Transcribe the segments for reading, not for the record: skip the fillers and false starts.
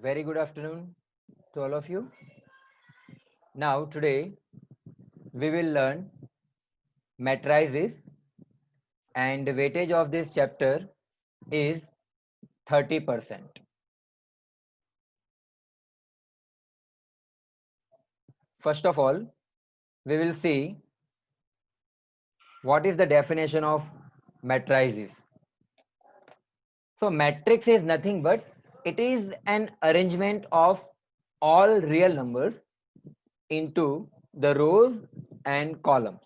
Very good afternoon to all of you. Now, today we will learn matrices, and the weightage of this chapter is 30%. First of all, we will see what is the definition of matrices. So, matrix is nothing but it is an arrangement of all real numbers into the rows and columns,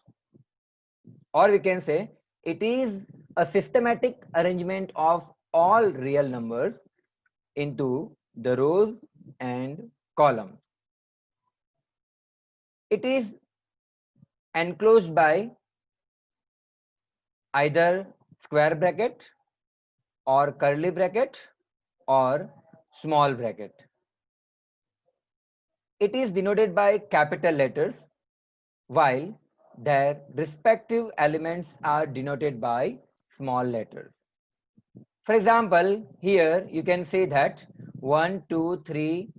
or we can say it is a systematic arrangement of all real numbers into the rows and columns. It is enclosed by either square bracket or curly bracket or small bracket. It is denoted by capital letters while their respective elements are denoted by small letters. For example, here you can say that 1, 2, 3,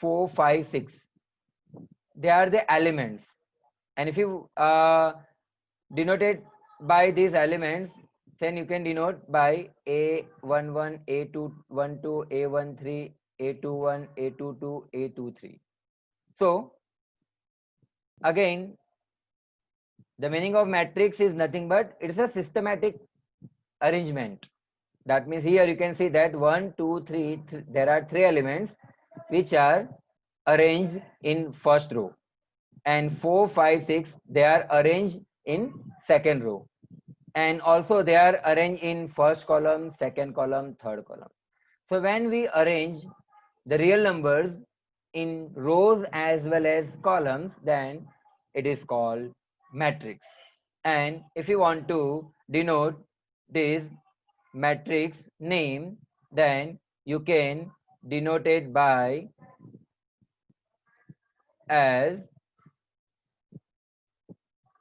4, 5, 6. They are the elements. And if you denote it by these elements, then you can denote by A11, A212, A13, A21, A22, A23. So again, the meaning of matrix is nothing but it is a systematic arrangement. That means here you can see that 1, 2, 3, there are three elements which are arranged in first row, and 4, 5, 6 they are arranged in second row, and also they are arranged in first column, second column, third column. So when we arrange the real numbers in rows as well as columns, then it is called matrix. And if you want to denote this matrix name, then you can denote it by as,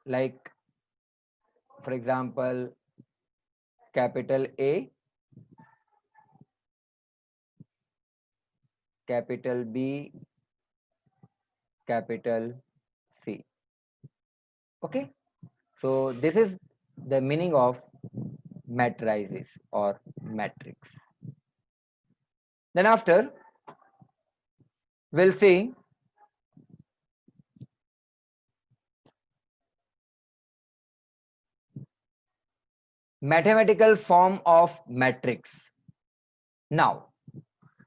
like, for example, capital A, capital B, capital C. Okay, so this is the meaning of matrices or matrix. Then after, we'll see mathematical form of matrix. Now,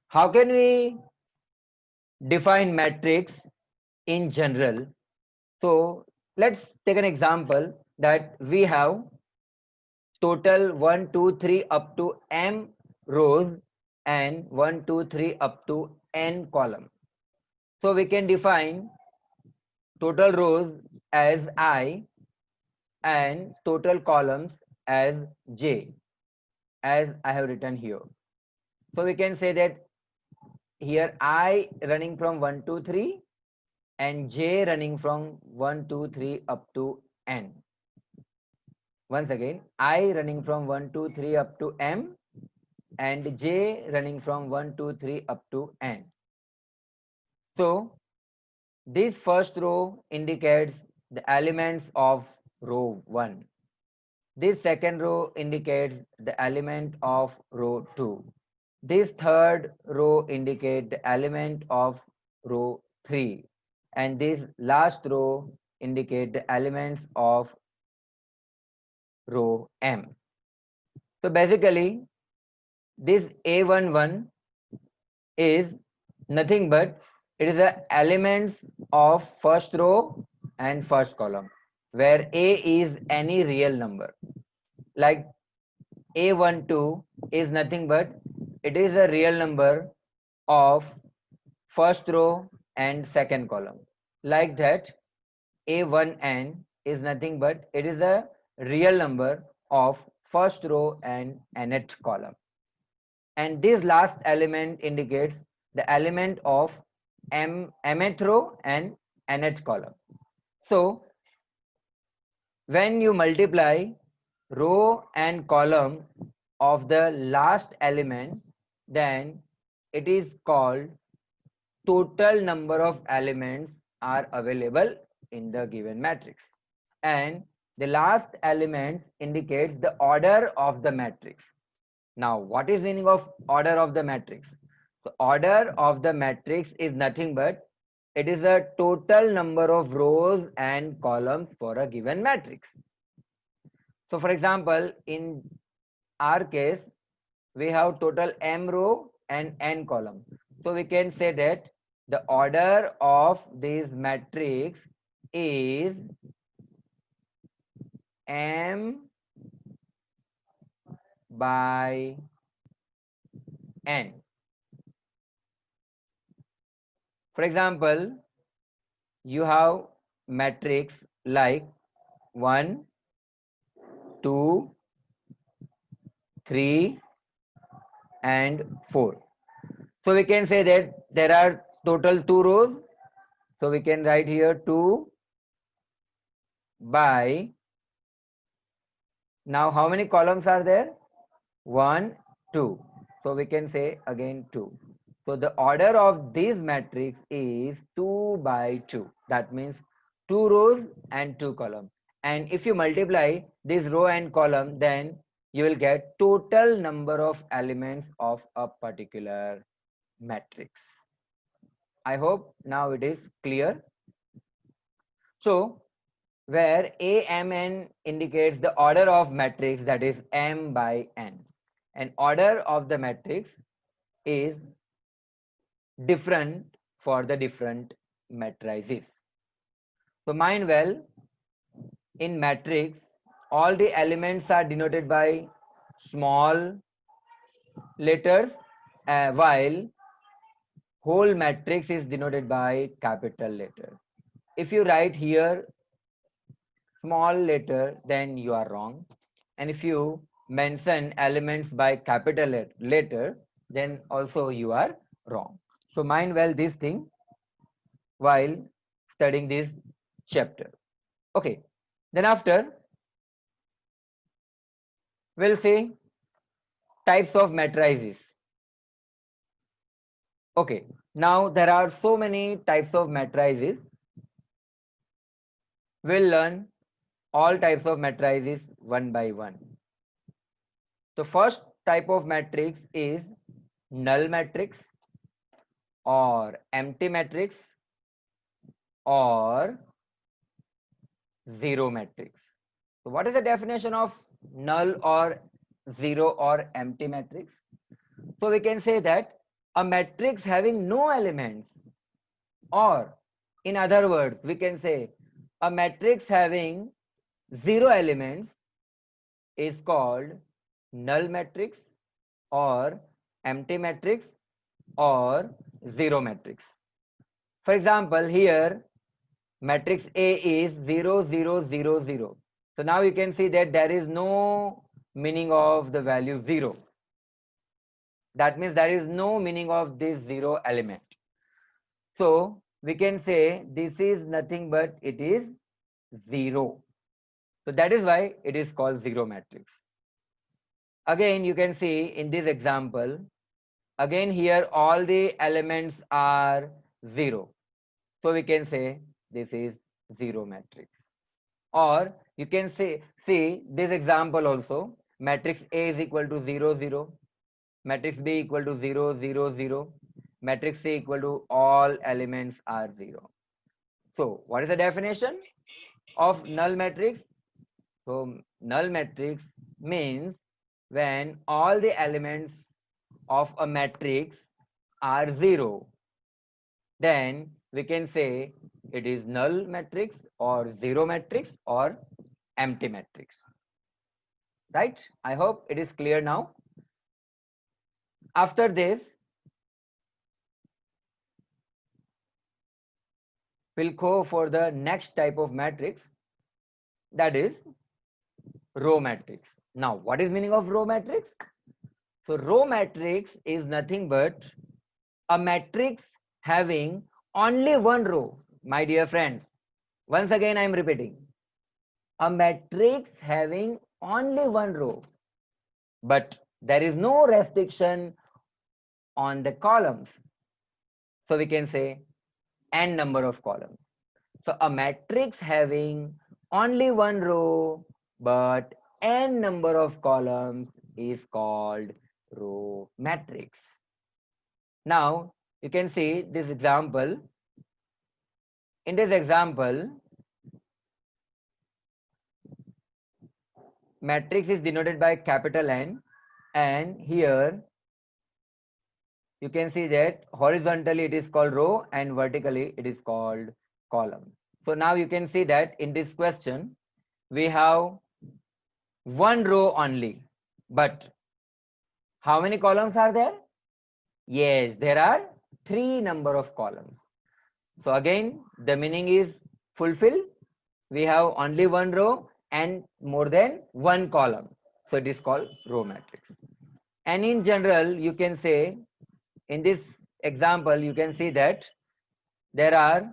how can we define matrix in general? So let's take an example that we have total 1, 2, 3 up to m rows and 1, 2, 3 up to n column. So we can define total rows as I and total columns as j, as I have written here. So we can say that here I running from 1, 2, 3 and j running from 1, 2, 3 up to n. Once again, I running from 1, 2, 3 up to m and j running from 1, 2, 3 up to n. So this first row indicates the elements of row 1. This second row indicates the element of row 2. This third row indicates the element of row 3. And this last row indicates the elements of row m. So basically, this A11 is nothing but it is the elements of first row and first column, where A is any real number. Like A12 is nothing but it is a real number of first row and second column. Like that, A1n is nothing but it is a real number of first row and nth column. And this last element indicates the element of mth row and nth column. So when you multiply row and column of the last element, then it is called total number of elements are available in the given matrix. And the last element indicates the order of the matrix. Now, what is meaning of order of the matrix? So, order of the matrix is nothing but it is a total number of rows and columns for a given matrix. So, for example, in our case, we have total m row and n column. So, we can say that the order of this matrix is m by n. For example, you have matrix like 1, 2, 3 and 4. So we can say that there are total 2 rows. So we can write here 2 by, now how many columns are there? 1, 2. So we can say again 2. So the order of this matrix is 2 by 2. That means 2 rows and 2 columns. And if you multiply this row and column, then you will get total number of elements of a particular matrix. I hope now it is clear. So where A, M, N indicates the order of matrix, that is M by N. And order of the matrix is different for the different matrices. So mind well, in matrix, all the elements are denoted by small letters, while whole matrix is denoted by capital letter. If you write here small letter, then you are wrong. And if you mention elements by capital letter, then also you are wrong. So mind well this thing while studying this chapter. Okay, then after we'll see types of matrices. Okay, now there are so many types of matrices. We'll learn all types of matrices one by one. The first type of matrix is null matrix or empty matrix or zero matrix. So what is the definition of null or zero or empty matrix? So we can say that a matrix having no elements, or in other words, we can say a matrix having zero elements is called null matrix or empty matrix or zero matrix. For example, here matrix A is 0, 0, 0, 0. So now you can see that there is no meaning of the value 0. That means there is no meaning of this 0 element. So we can say this is nothing but it is 0. So that is why it is called zero matrix. Again, you can see in this example, again here all the elements are 0. So we can say this is zero matrix. Or you can say, see this example also, matrix A is equal to 0, 0, matrix B equal to 0, 0, 0, matrix C equal to all elements are 0. So what is the definition of null matrix? So null matrix means when all the elements of a matrix are 0, then we can say it is null matrix or zero matrix or empty matrix. Right? I hope it is clear now. After this, we'll go for the next type of matrix, that is row matrix. Now, what is meaning of row matrix? So row matrix is nothing but a matrix having only one row. My dear friends, once again I am repeating, a matrix having only one row, but there is no restriction on the columns. So we can say n number of columns. So a matrix having only one row but n number of columns is called row matrix. Now you can see this example. In this example, matrix is denoted by capital N, and here you can see that horizontally it is called row and vertically it is called column. So now you can see that in this question we have one row only, but how many columns are there? Yes, there are 3 number of columns. So again the meaning is fulfilled. We have only one row and more than one column, so it is called row matrix. And in general you can say, in this example you can see that there are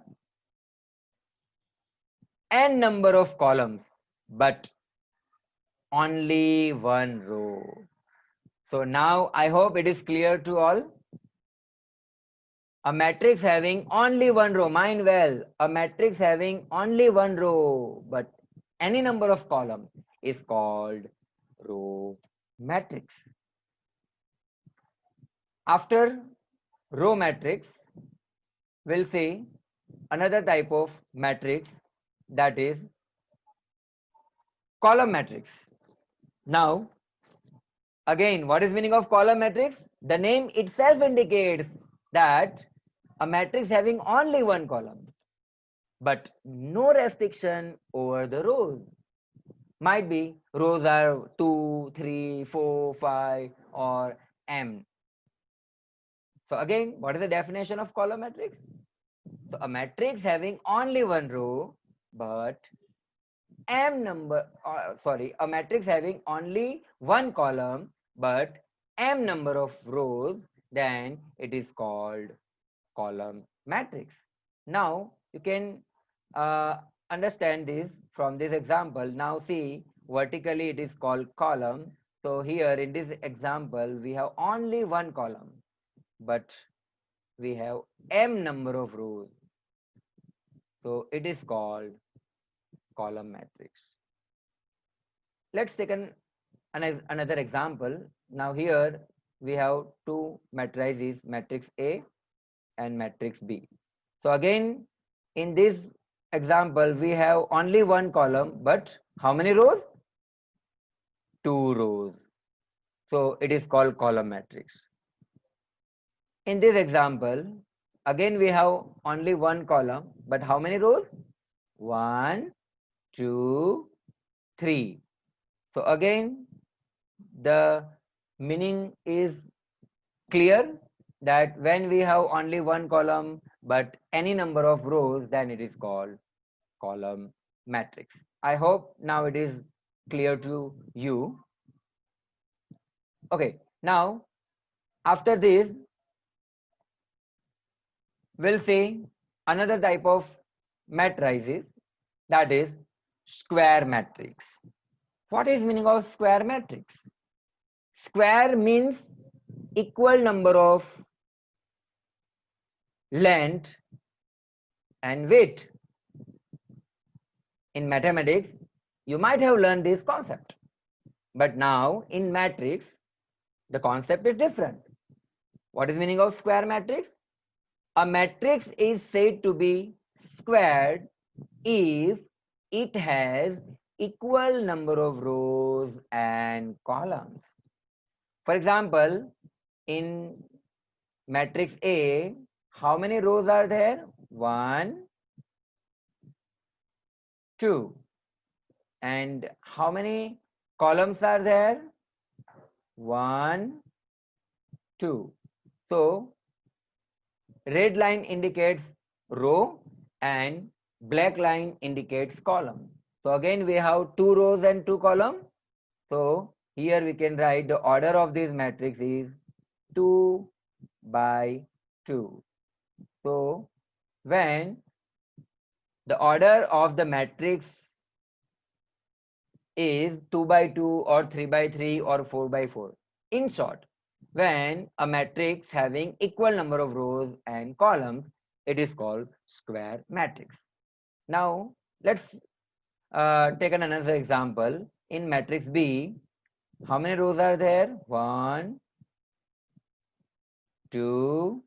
n number of columns but only one row. So now I hope it is clear to all. A matrix having only one row, mind well, a matrix having only one row but any number of columns is called row matrix. After row matrix, we'll see another type of matrix, that is column matrix. Now again, what is meaning of column matrix? The name itself indicates that a matrix having only one column but no restriction over the rows. Might be rows are 2, 3, 4, 5 or m. So again, what is the definition of column matrix? So a matrix having only one row but a matrix having only one column but m number of rows, then it is called column matrix. Now you can understand this from this example. Now see, vertically it is called column. So here in this example we have only one column but we have m number of rows, so it is called column matrix. Let's take another example. Now here we have two matrices, matrix A and matrix B. So again in this example we have only one column but how many rows? 2 rows. So it is called column matrix. In this example again we have only one column but how many rows? 1, 2, 3. So again the meaning is clear that when we have only one column but any number of rows, then it is called column matrix. I hope now it is clear to you. Okay, now after this we'll see another type of matrices, that is square matrix. What is meaning of square matrix? Square means equal number of length and width. In mathematics you might have learned this concept, but now in matrix the concept is different. What is meaning of square matrix? A matrix is said to be squared if it has equal number of rows and columns. For example, in matrix A, how many rows are there? 1, 2. And how many columns are there? 1, 2. So red line indicates row and black line indicates column. So again we have 2 rows and 2 columns. So here we can write the order of this matrix is 2 by 2. So when the order of the matrix is 2 by 2 or 3 by 3 or 4 by 4, in short, When a matrix having equal number of rows and columns, it is called square matrix. Now, let's take another example. In matrix B, how many rows are there? 1, 2,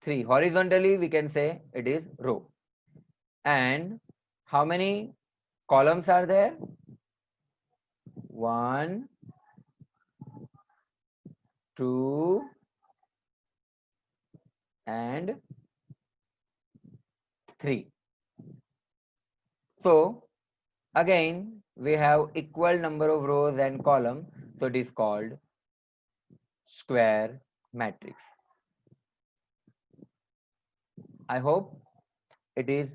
3. Horizontally, we can say it is row. And how many columns are there? 1, 2, and 3. So, again, we have equal number of rows and columns. So, it is called square matrix. I hope it is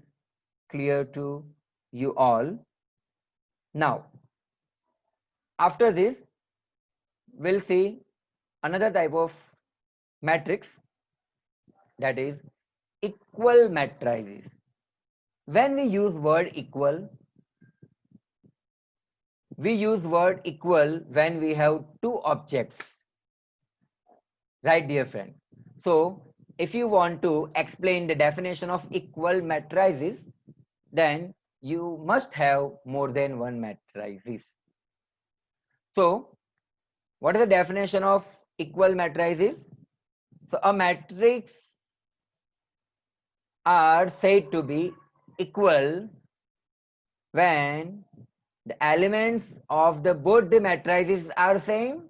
clear to you all. Now, after this, we'll see another type of matrix, that is equal matrices. When we use word equal, we use word equal when we have two objects, right, dear friend? So, if you want to explain the definition of equal matrices, then you must have more than one matrices. So, what is the definition of equal matrices? So, a matrix are said to be equal when the elements of the both the matrices are same,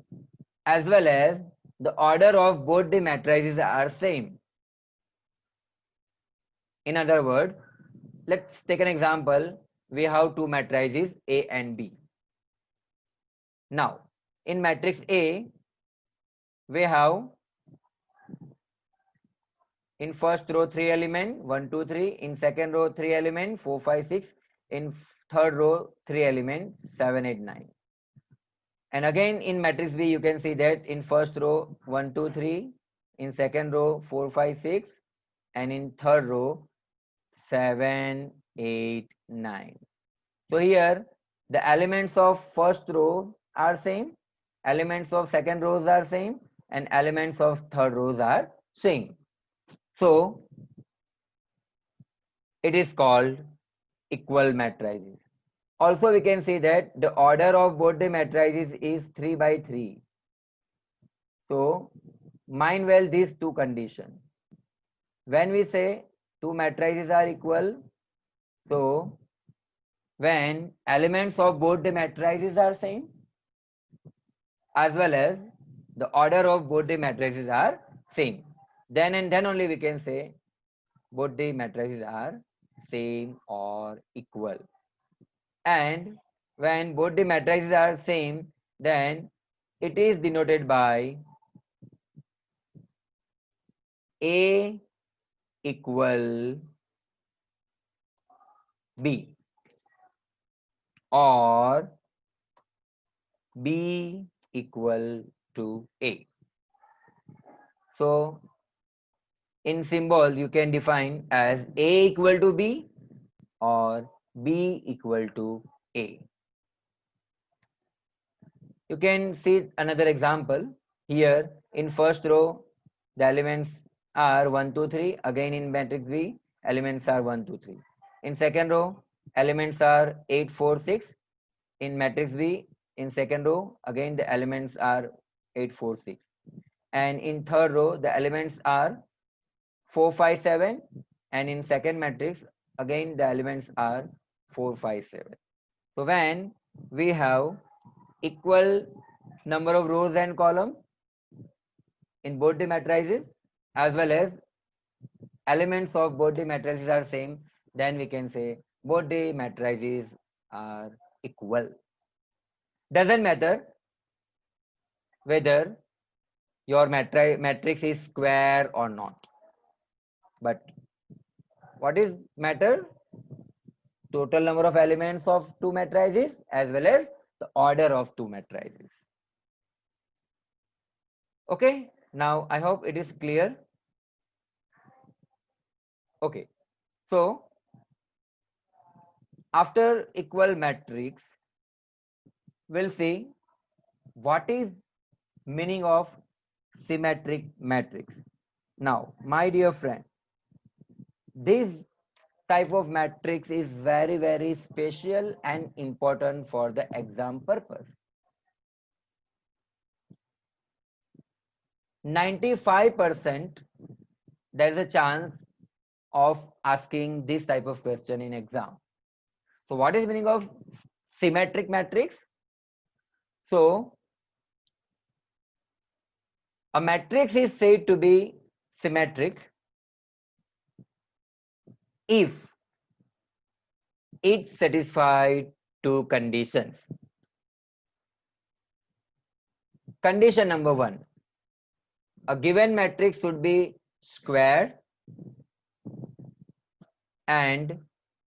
as well as the order of both the matrices are same. In other words, let's take an example. We have two matrices A and B. Now, in matrix A, we have in first row 3 element 1 2 3, in second row 3 element 4 5 6, in third row 3 element 7 8 9. And again in matrix B, you can see that in first row 1 2 3, in second row 4 5 6, and in third row 7 8 9. So here the elements of first row are same, elements of second rows are same, and elements of third rows are same. So it is called equal matrices. Also we can see that the order of both the matrices is 3 by 3. So mind well these two conditions. When we say two matrices are equal, so when elements of both the matrices are same, as well as the order of both the matrices are same, then and then only we can say both the matrices are same or equal. And when both the matrices are same, then it is denoted by A equal B or B equal to A. So in symbol you can define as A equal to B or B equal to A. You can see another example here. In first row the elements are 1 2 3, again in matrix B elements are 1 2 3. In second row elements are 8 4 6, in matrix B in second row again the elements are 8 4 6, and in third row the elements are 4 5 7, and in second matrix again the elements are 4 5 7. So when we have equal number of rows and columns in both the matrices, as well as elements of both the matrices are same, then we can say both the matrices are equal. Doesn't matter whether your matrix is square or not, but what is matter? Total number of elements of two matrices as well as the order of two matrices. Okay, now I hope it is clear. Okay, so after equal matrix, we'll see what is meaning of symmetric matrix. Now, my dear friend, this type of matrix is very, very special and important for the exam purpose. 95% there is a chance of asking this type of question in exam. So what is meaning of symmetric matrix? So a matrix is said to be symmetric if it satisfies two conditions. Condition number one, a given matrix should be square, and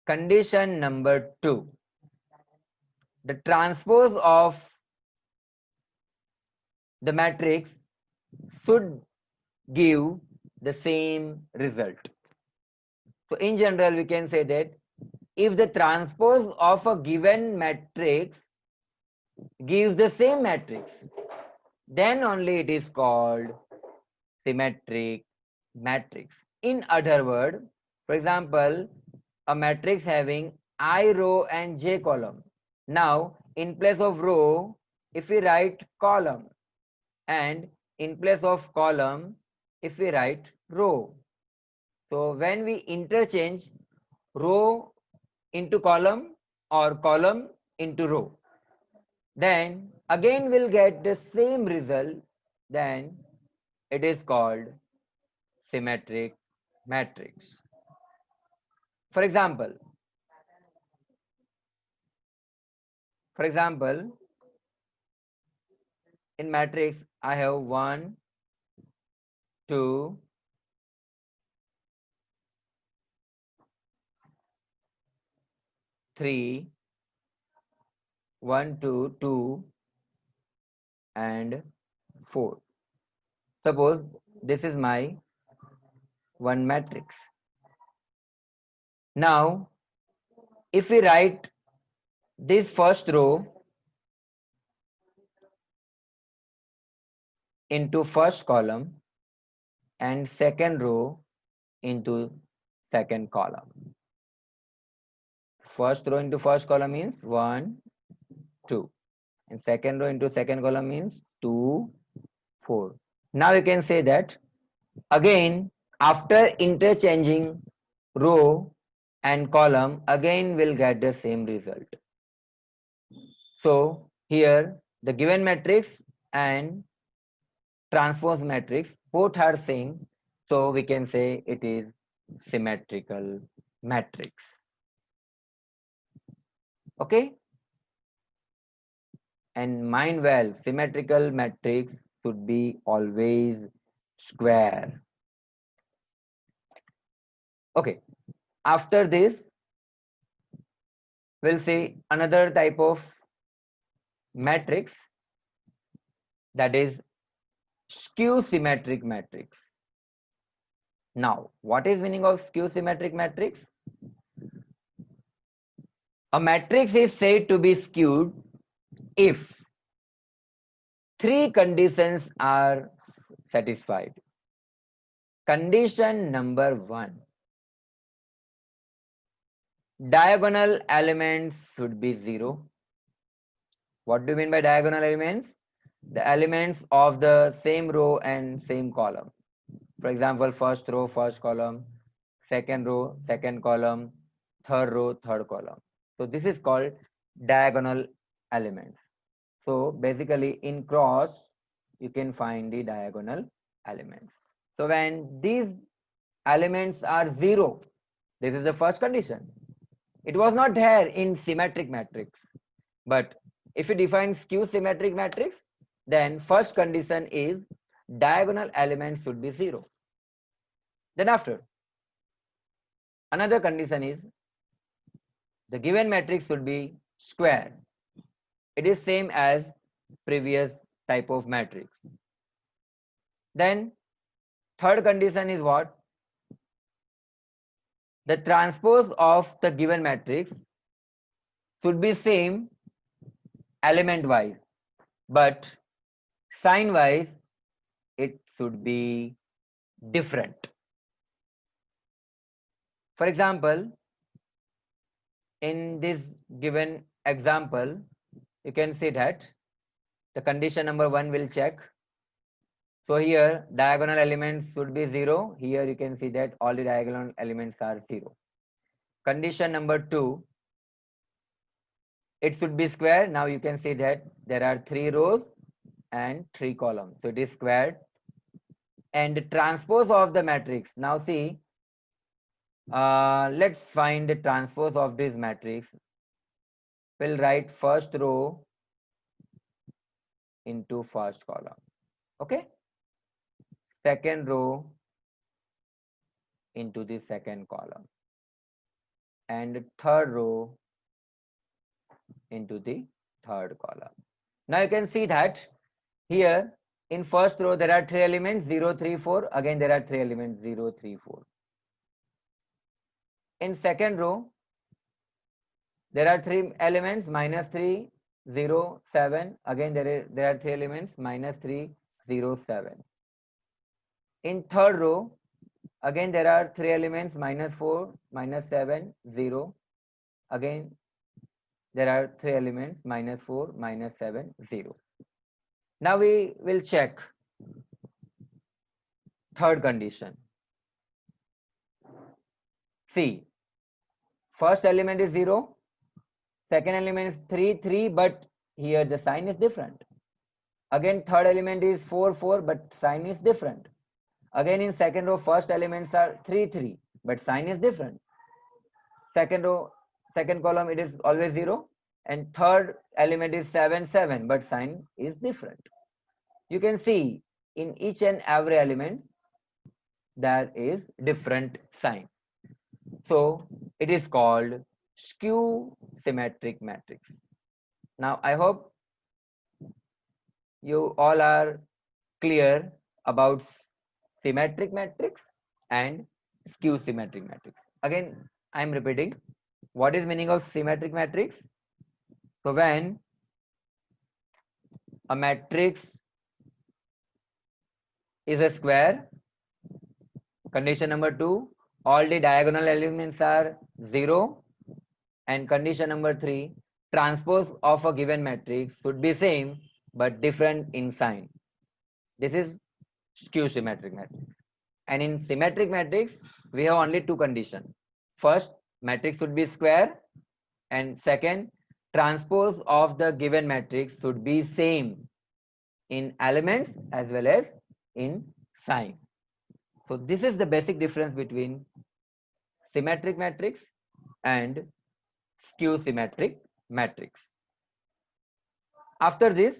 condition number two, the transpose of the matrix should give the same result. So in general, we can say that if the transpose of a given matrix gives the same matrix, then only it is called symmetric matrix. In other words, for example, a matrix having I row and j column. Now, in place of row, if we write column, and in place of column, if we write row. So when we interchange row into column or column into row, then again we'll get the same result, then it is called symmetric matrix. For example, in matrix I have 1, 2, 3, 1, 2, 2 and 4. Suppose this is my one matrix. Now, if we write this first row into first column and second row into second column. First row into first column means 1, 2. And second row into second column means 2, 4. Now you can say that again after interchanging row and column, again we'll get the same result. So here the given matrix and transpose matrix both are same, so we can say it is symmetrical matrix. Okay, and mind well, symmetrical matrix should be always square. Okay, after this we'll see another type of matrix, that is skew symmetric matrix. Now, what is meaning of skew symmetric matrix? A matrix is said to be skewed if three conditions are satisfied. Condition number one, diagonal elements should be 0. What do you mean by diagonal elements? The elements of the same row and same column. For example, first row, first column, second row, second column, third row, third column. So this is called diagonal elements. So basically in cross, you can find the diagonal elements. So when these elements are 0, this is the first condition. It was not there in symmetric matrix, but if you define skew symmetric matrix, then first condition is diagonal elements should be 0. Then after, another condition is the given matrix should be square. It is same as previous type of matrix. Then third condition is what? The transpose of the given matrix should be same element wise, but sign wise it should be different. For example, in this given example, you can see that the condition number 1 will check. So here diagonal elements should be 0. Here you can see that all the diagonal elements are 0. Condition number 2, it should be square. Now you can see that there are 3 rows and 3 columns. So it is squared. And the transpose of the matrix. Now see, let's find the transpose of this matrix. We'll write first row into first column. Okay. Second row into the second column. And third row into the third column. Now you can see that here in first row there are 3 elements 0, 3, 4. Again there are 3 elements 0, 3, 4. In second row there are 3 elements -3, 0, 7. Again there are 3 elements -3, 0, 7. In third row again there are 3 elements -4, -7, 0. Again there are 3 elements -4, -7, 0. Now we will check third condition. See, first element is 0, second element is 3, 3, but here the sign is different. Again third element is 4, 4, but sign is different. Again in second row first elements are 3, 3, but sign is different. Second row, second column it is always 0, and third element is 7, 7, but sign is different. You can see in each and every element there is different sign. So it is called skew symmetric matrix. Now I hope you all are clear about symmetric matrix and skew symmetric matrix. Again, I am repeating, what is meaning of symmetric matrix? So when a matrix is a square, condition number 2, all the diagonal elements are 0, and condition number 3, transpose of a given matrix should be same but different in sign. This is skew symmetric matrix. And in symmetric matrix we have only 2 conditions. First, matrix should be square, and second, transpose of the given matrix should be same in elements as well as in sign. So this is the basic difference between symmetric matrix and skew symmetric matrix. After this,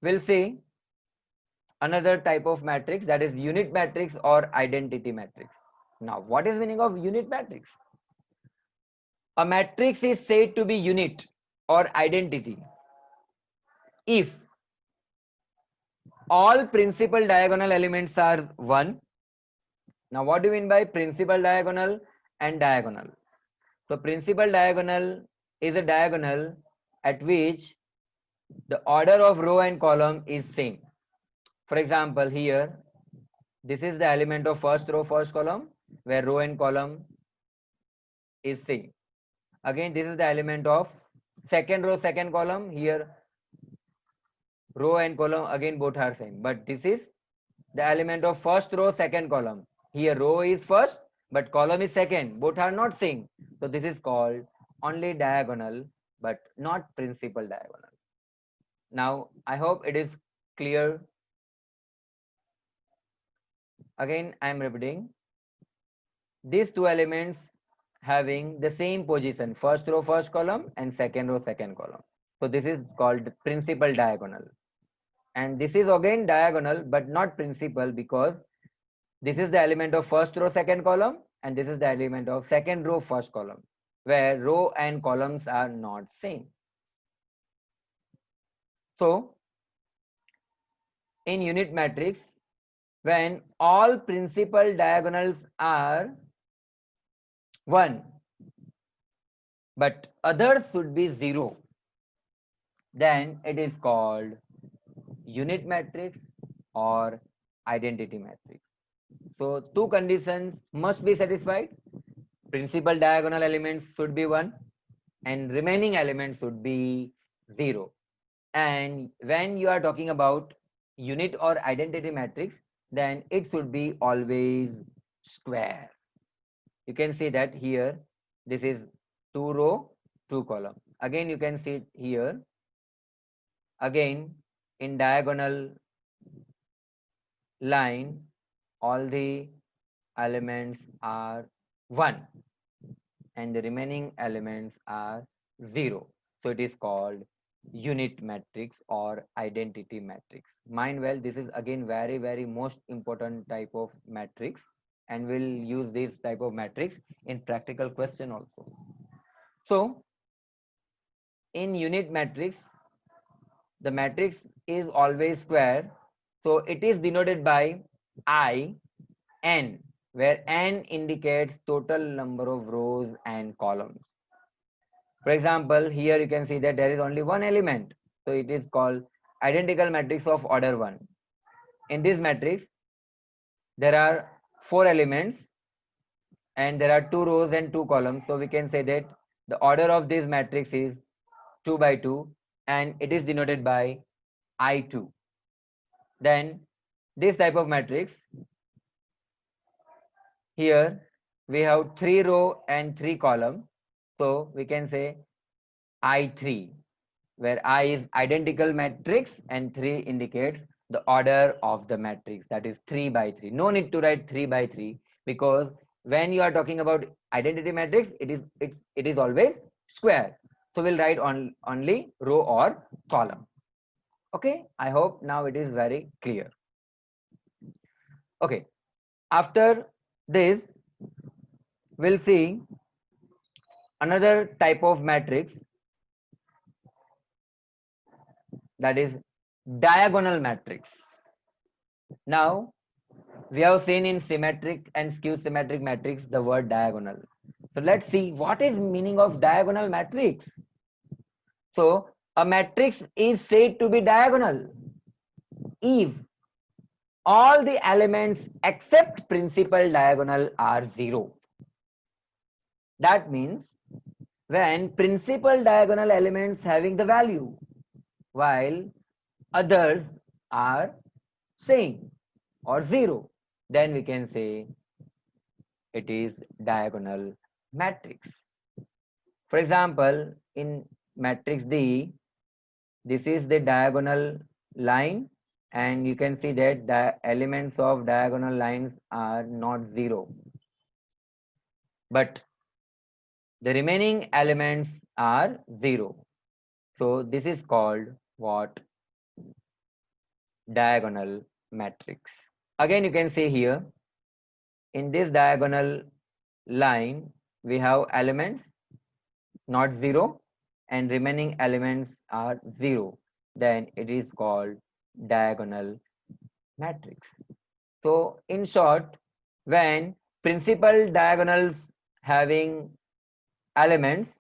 we'll see another type of matrix, that is unit matrix or identity matrix. Now, what is meaning of unit matrix? A matrix is said to be unit or identity if all principal diagonal elements are 1. Now what do you mean by principal diagonal and diagonal? So principal diagonal is a diagonal at which the order of row and column is same. For example, here this is the element of first row first column where row and column is same. Again this is the element of second row second column, here row and column again both are same, but this is the element of first row second column, here row is first but column is second, both are not same. So this is called only diagonal but not principal diagonal. Now I hope it is clear. Again I am repeating, these 2 elements having the same position, first row first column and second row second column. So this is called principal diagonal. And this is again diagonal but not principal, because this is the element of first row second column and this is the element of second row first column, where row and columns are not same. So in unit matrix, when all principal diagonals are 1 but others should be 0, then it is called unit matrix or identity matrix. So two conditions must be satisfied. Principal diagonal elements should be 1 and remaining elements should be 0. And when you are talking about unit or identity matrix, then it should be always square. You can see that here, this is 2 row, 2 column. Again, you can see here, again in diagonal line, all the elements are 1 and the remaining elements are 0. So it is called unit matrix or identity matrix. Mind well, this is again very most important type of matrix, and we'll use this type of matrix in practical question also. So in unit matrix, the matrix is always square. So it is denoted by I n, where n indicates total number of rows and columns. For example, here you can see that there is only one element. So it is called identical matrix of order 1. In this matrix, there are 4 elements and there are 2 rows and 2 columns. So we can say that the order of this matrix is 2 by 2 and it is denoted by I2. Then this type of matrix, here we have 3 row and 3 column. So we can say I3, where I is identical matrix and 3 indicates the order of the matrix, that is 3 by 3. No need to write 3 by 3 because when you are talking about identity matrix, it is always square. So we'll write only row or column. Okay, I hope now it is very clear. Okay, after this, we'll see another type of matrix, that is diagonal matrix. Now, we have seen in symmetric and skew symmetric matrix the word diagonal. So let's see what is meaning of diagonal matrix. So a matrix is said to be diagonal if all the elements except principal diagonal are 0. That means when principal diagonal elements having the value while others are same or 0, then we can say it is diagonal matrix. For example, in matrix D, this is the diagonal line and you can see that the elements of diagonal lines are not 0, but the remaining elements are 0. So this is called what? Diagonal matrix. Again, you can see here in this diagonal line we have elements not 0 and remaining elements are 0, then it is called diagonal matrix. So in short, when principal diagonals having elements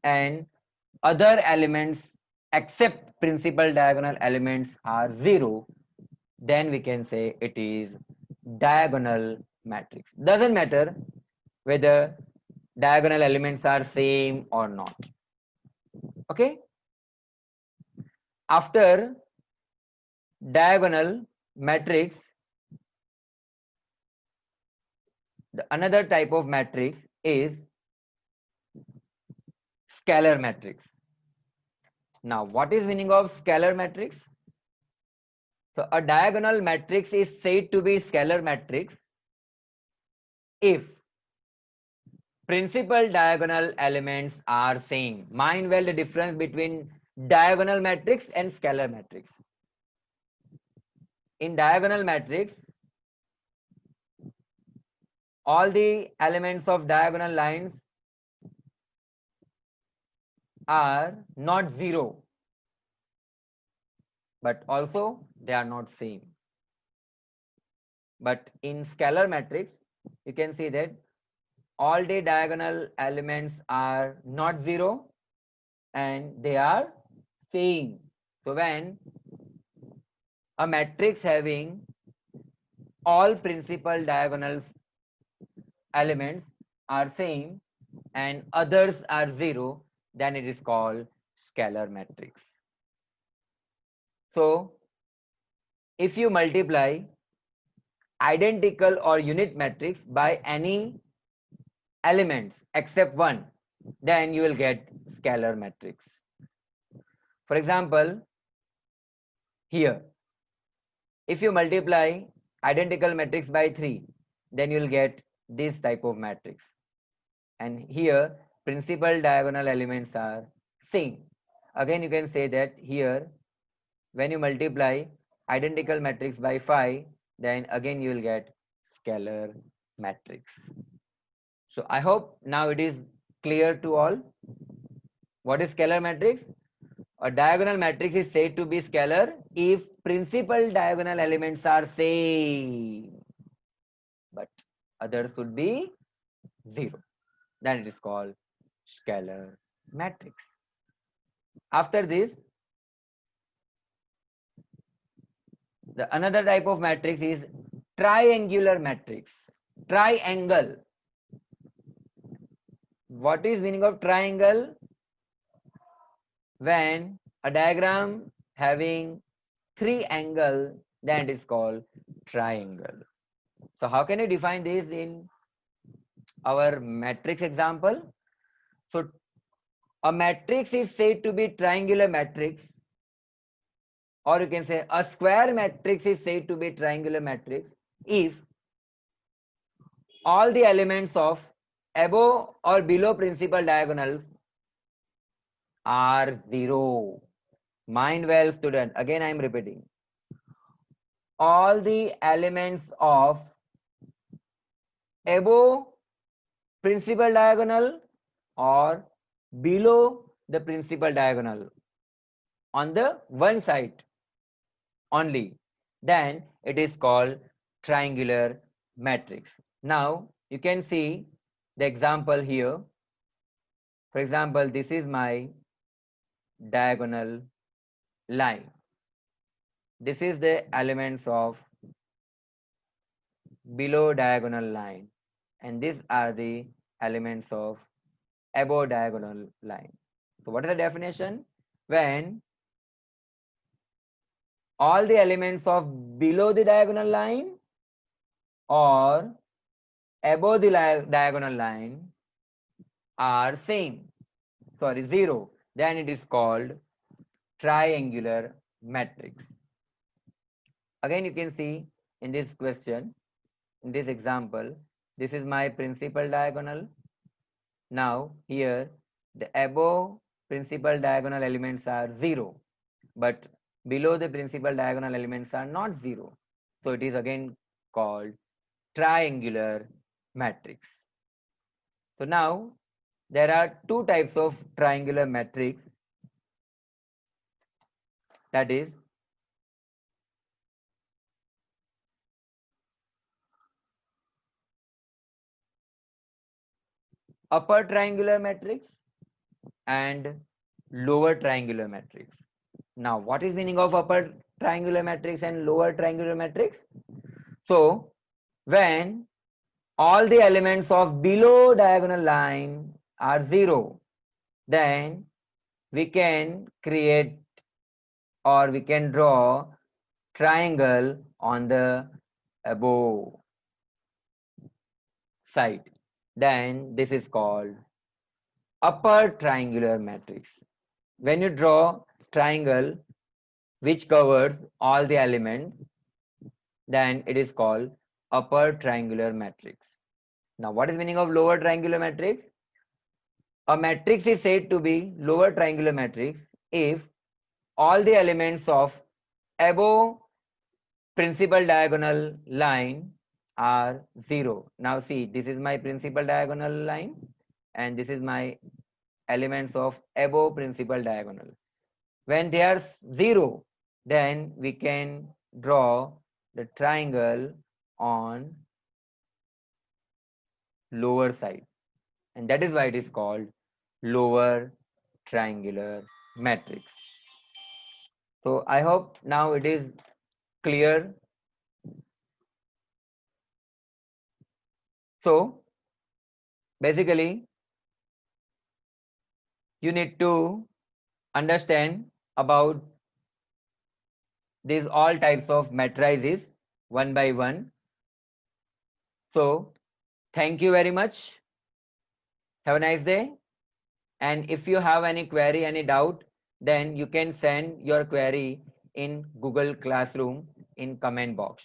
and other elements except principal diagonal elements are 0, then we can say it is diagonal matrix. Doesn't matter whether diagonal elements are same or not. Okay, after diagonal matrix, another type of matrix is scalar matrix. Now what is meaning of scalar matrix? So a diagonal matrix is said to be scalar matrix if principal diagonal elements are same. Mind well the difference between diagonal matrix and scalar matrix. In diagonal matrix, all the elements of diagonal lines are not 0, but also they are not same. But in scalar matrix, you can see that all the diagonal elements are not 0 and they are same. So when a matrix having all principal diagonal elements are same and others are zero, then it is called scalar matrix. So if you multiply identical or unit matrix by any elements except one, then you will get scalar matrix. For example, here, if you multiply identical matrix by 3, then you will get this type of matrix. And here, principal diagonal elements are same. Again, you can say that here, when you multiply identical matrix by 5, then again you will get scalar matrix. So I hope now it is clear to all. What is scalar matrix? A diagonal matrix is said to be scalar if principal diagonal elements are same, but others should be 0. Then it is called scalar matrix. After this, the another type of matrix is triangular matrix. Triangle. What is meaning of triangle? When a diagram having 3 angles, then it is called triangle. So how can you define this in our matrix example? So a matrix is said to be triangular matrix, or you can say a square matrix is said to be triangular matrix if all the elements of above or below principal diagonals are 0. Mind well, student. Again, I am repeating. All the elements of above principal diagonal or below the principal diagonal on the one side only, then it is called triangular matrix. Now you can see the example here. For example, this is my diagonal line. This is the elements of below diagonal line, and these are the elements of above diagonal line. So what is the definition? When all the elements of below the diagonal line or above the diagonal line are same, sorry, 0, then it is called triangular matrix. Again, you can see in this question, in this example, this is my principal diagonal. Now here the above principal diagonal elements are 0, but below the principal diagonal elements are not 0. So it is again called triangular matrix. So now there are two types of triangular matrix, that is upper triangular matrix and lower triangular matrix. Now what is meaning of upper triangular matrix and lower triangular matrix? So when all the elements of below diagonal line are 0, then we can create or we can draw triangle on the above side. Then this is called upper triangular matrix. When you draw triangle which covers all the elements, then it is called upper triangular matrix. Now what is meaning of lower triangular matrix? A matrix is said to be lower triangular matrix if all the elements of above principal diagonal line are 0. Now see, this is my principal diagonal line and this is my elements of above principal diagonal. When they are 0, then we can draw the triangle on lower side, and that is why it is called lower triangular matrix. So I hope now it is clear? So basically, you need to understand about these all types of matrices one by one. So thank you very much. Have a nice day. And if you have any query, any doubt, then you can send your query in Google Classroom in comment box.